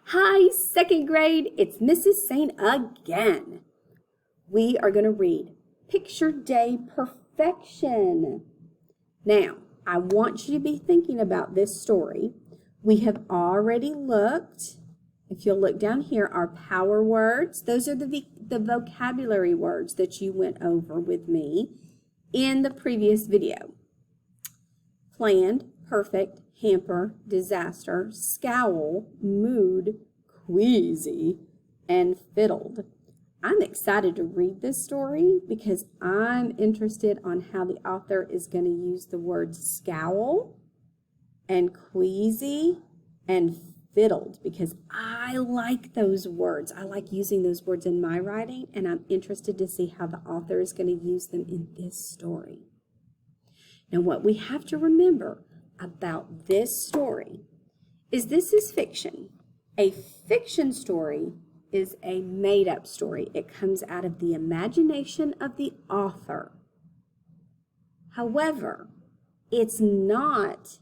Hi, second grade, it's Mrs. Saint again. We are going to read Picture Day Perfection. Now, I want you to be thinking about this story. We have already looked, if you'll look down here, our power words. Those are the vocabulary words that you went over with me in the previous video. Planned, perfect, hamper, disaster, scowl, mood, queasy, and fiddled. I'm excited to read this story because I'm interested on how the author is going to use the words scowl and queasy and fiddled because I like those words. I like using those words in my writing, and I'm interested to see how the author is going to use them in this story. Now, what we have to remember about this story is this is fiction. A fiction story is a made-up story. It comes out of the imagination of the author. However, it's not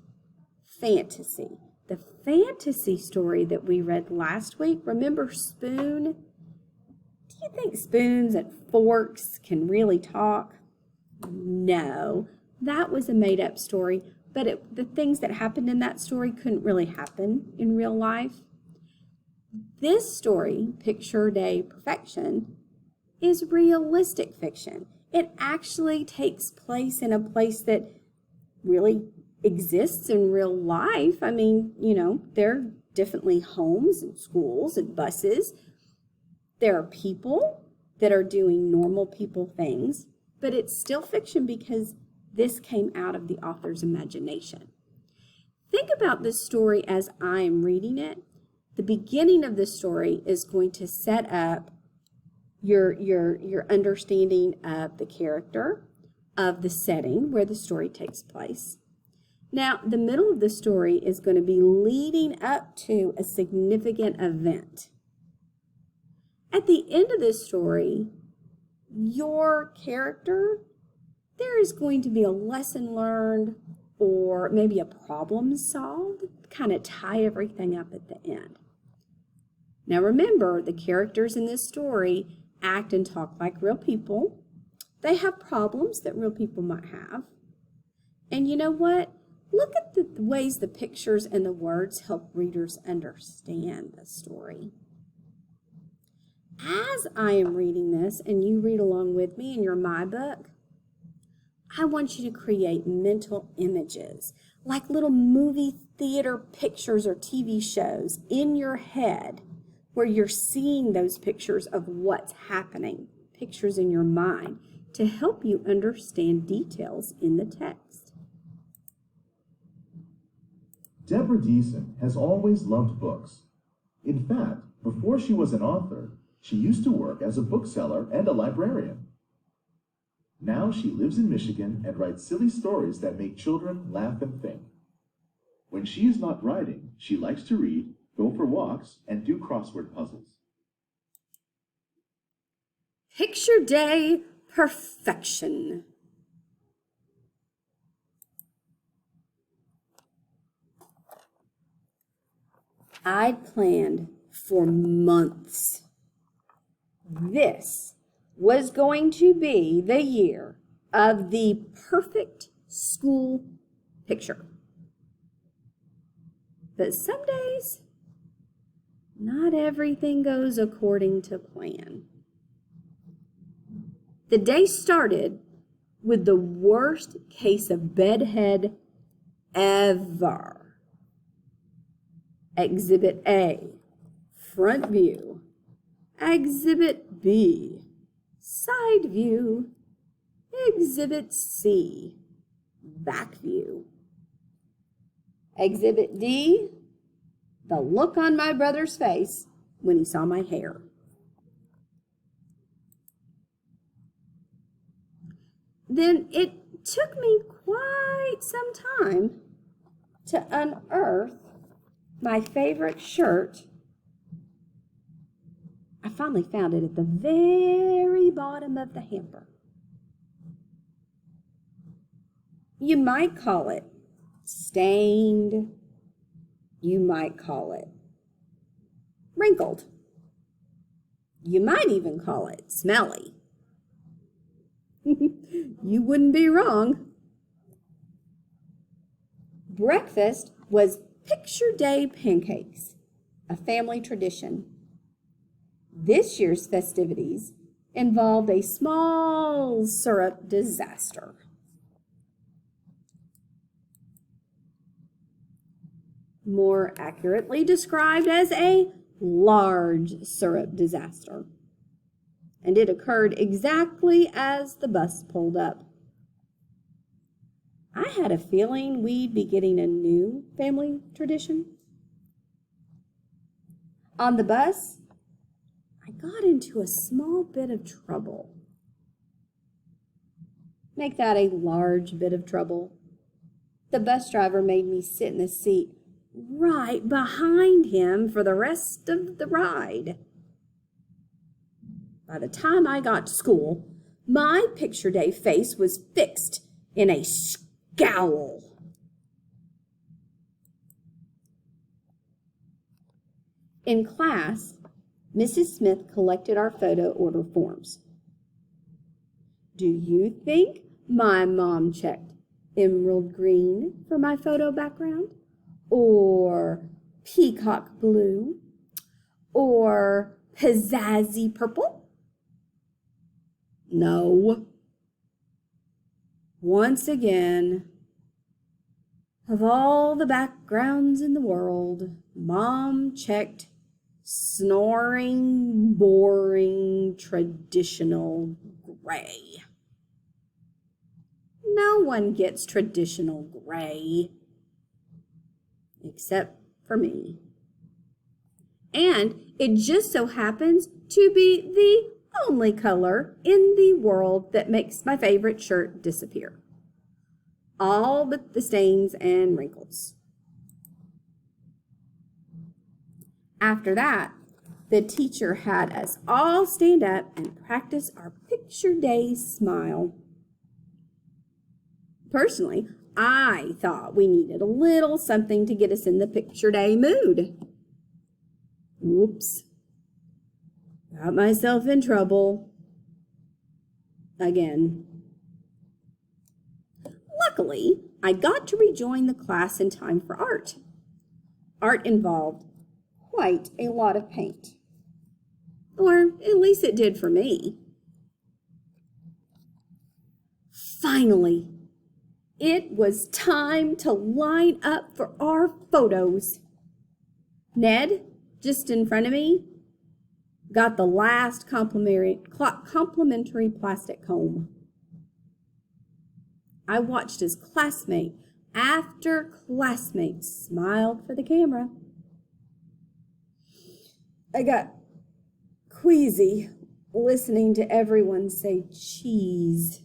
fantasy. The fantasy story that we read last week, remember Spoon? Do you think spoons and forks can really talk? No, that was a made-up story, but the things that happened in that story couldn't really happen in real life. This story, Picture Day Perfection, is realistic fiction. It actually takes place in a place that really exists in real life. I mean, there are definitely homes and schools and buses. There are people that are doing normal people things, but it's still fiction because this came out of the author's imagination. Think about this story as I'm reading it. The beginning of the story is going to set up your understanding of the character, of the setting where the story takes place. Now, the middle of the story is going to be leading up to a significant event. At the end of this story, your character, there is going to be a lesson learned or maybe a problem solved, kind of tie everything up at the end. Now remember, the characters in this story act and talk like real people. They have problems that real people might have. And you know what? Look at the ways the pictures and the words help readers understand the story. As I am reading this, and you read along with me in your My Book, I want you to create mental images, like little movie theater pictures or TV shows in your head where you're seeing those pictures of what's happening, pictures in your mind, to help you understand details in the text. Deborah Deason has always loved books. In fact, before she was an author, she used to work as a bookseller and a librarian. Now she lives in Michigan and writes silly stories that make children laugh and think. When she is not writing, she likes to read, go for walks, and do crossword puzzles. Picture Day Perfection. I'd planned for months. This was going to be the year of the perfect school picture. But some days, not everything goes according to plan. The day started with the worst case of bedhead ever. Exhibit A, front view. Exhibit B, side view. Exhibit C, back view. Exhibit D, the look on my brother's face when he saw my hair. Then it took me quite some time to unearth my favorite shirt. I finally found it at the very bottom of the hamper. You might call it stained. You might call it wrinkled. You might even call it smelly. You wouldn't be wrong. Breakfast was picture day pancakes, a family tradition. This year's festivities involved a small syrup disaster. More accurately described as a large syrup disaster. And it occurred exactly as the bus pulled up. I had a feeling we'd be getting a new family tradition. On the bus, I got into a small bit of trouble. Make that a large bit of trouble. The bus driver made me sit in the seat right behind him for the rest of the ride. By the time I got to school, my picture day face was fixed in a scowl. In class, Mrs. Smith collected our photo order forms. Do you think my mom checked emerald green for my photo background? Or peacock blue? Or pizzazzy purple? No. Once again, of all the backgrounds in the world, Mom checked snoring, boring, traditional gray. No one gets traditional gray, except for me. And it just so happens to be the only color in the world that makes my favorite shirt disappear. All but the stains and wrinkles. After that, the teacher had us all stand up and practice our picture day smile. Personally, I thought we needed a little something to get us in the picture day mood. Whoops. Got myself in trouble. Again. Luckily, I got to rejoin the class in time for art. Art involved quite a lot of paint. Or at least it did for me. Finally, it was time to line up for our photos. Ned, just in front of me, got the last complimentary plastic comb. I watched as classmate after classmate smiled for the camera. I got queasy listening to everyone say cheese.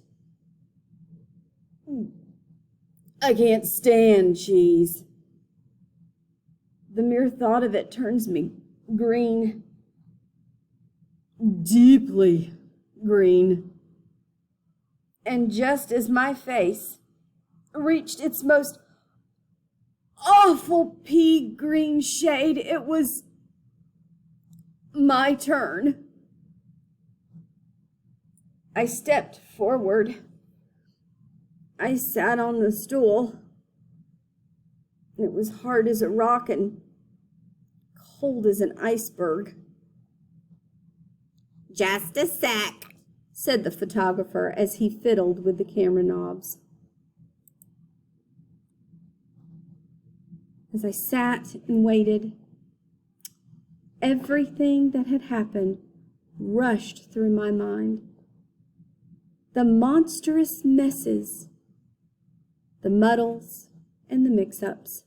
I can't stand cheese. The mere thought of it turns me green. Deeply green. And just as my face reached its most awful pea green shade, it was my turn. I stepped forward. I sat on the stool. It was hard as a rock and cold as an iceberg. Just a sec, said the photographer as he fiddled with the camera knobs. As I sat and waited, everything that had happened rushed through my mind. The monstrous messes, the muddles and the mix-ups.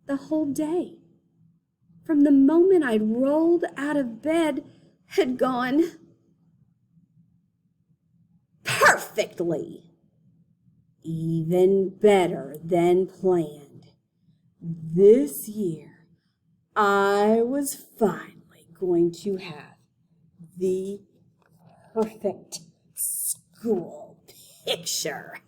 The whole day, from the moment I'd rolled out of bed, had gone perfectly, even better than planned. This year, I was finally going to have the perfect school picture.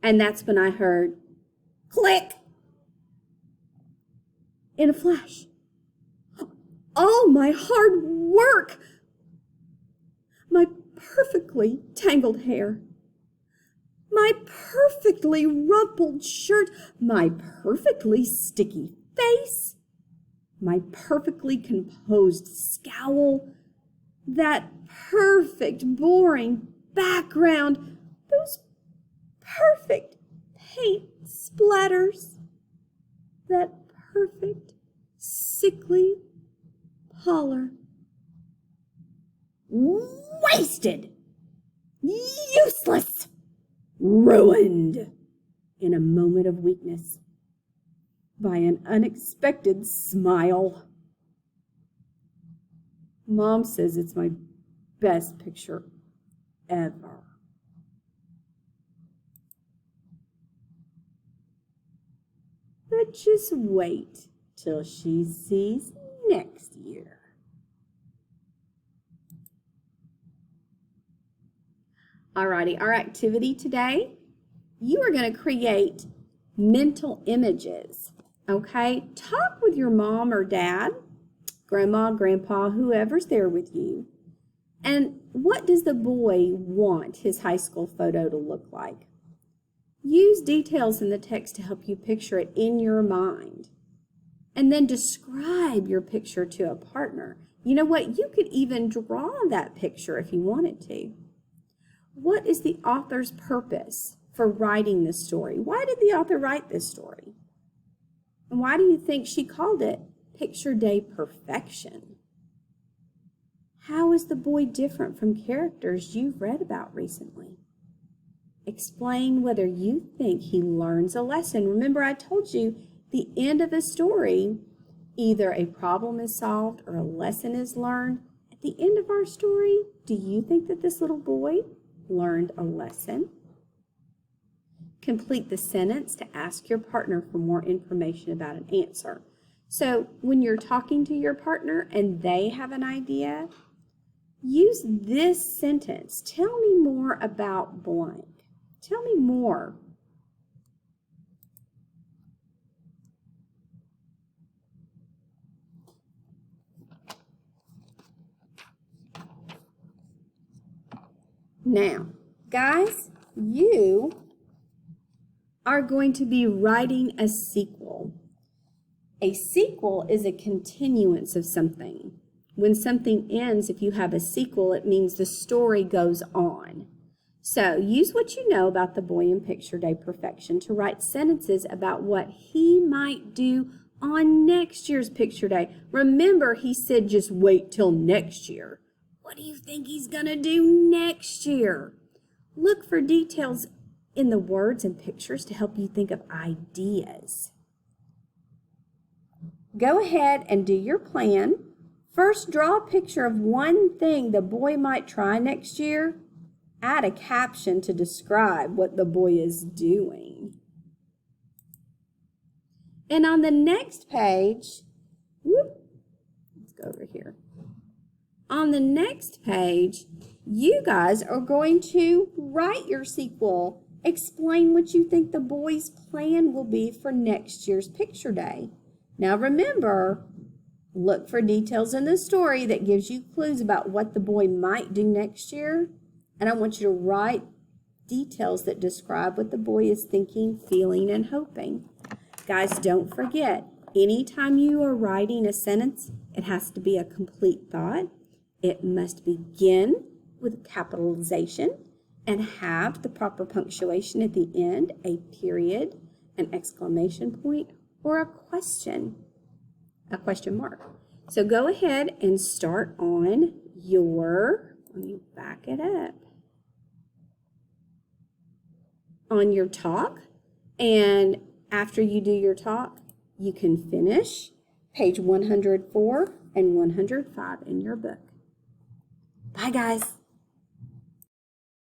And that's when I heard Click! In a flash, all my hard work, my perfectly tangled hair, my perfectly rumpled shirt, my perfectly sticky face, my perfectly composed scowl, that perfect boring background, those perfect paint splatters, that perfect sickly pallor. Wasted, useless, ruined in a moment of weakness by an unexpected smile. Mom says it's my best picture ever. But just wait till she sees next year. Alrighty, our activity today, you are going to create mental images, okay? Talk with your mom or dad, grandma, grandpa, whoever's there with you. And what does the boy want his high school photo to look like? Use details in the text to help you picture it in your mind. And then describe your picture to a partner. You know what? You could even draw that picture if you wanted to. What is the author's purpose for writing this story? Why did the author write this story? And why do you think she called it Picture Day Perfection? How is the boy different from characters you've read about recently? Explain whether you think he learns a lesson. Remember, I told you the end of a story, either a problem is solved or a lesson is learned. At the end of our story, do you think that this little boy learned a lesson? Complete the sentence to ask your partner for more information about an answer. So when you're talking to your partner and they have an idea, use this sentence. Tell me more about blank. Tell me more. Now, guys, you are going to be writing a sequel. A sequel is a continuance of something. When something ends, if you have a sequel, it means the story goes on. So use what you know about the boy in Picture Day Perfection to write sentences about what he might do on next year's Picture Day. Remember, he said just wait till next year. What do you think he's going to do next year? Look for details in the words and pictures to help you think of ideas. Go ahead and do your plan. First, draw a picture of one thing the boy might try next year. Add a caption to describe what the boy is doing. And on the next page, let's go over here. On the next page, you guys are going to write your sequel. Explain what you think the boy's plan will be for next year's Picture Day. Now remember, look for details in the story that gives you clues about what the boy might do next year. And I want you to write details that describe what the boy is thinking, feeling, and hoping. Guys, don't forget, anytime you are writing a sentence, it has to be a complete thought. It must begin with capitalization and have the proper punctuation at the end, a period, an exclamation point, or a question mark. So go ahead and start on your, let me back it up, on your talk. And after you do your talk, you can finish page 104 and 105 in your book. Bye, guys.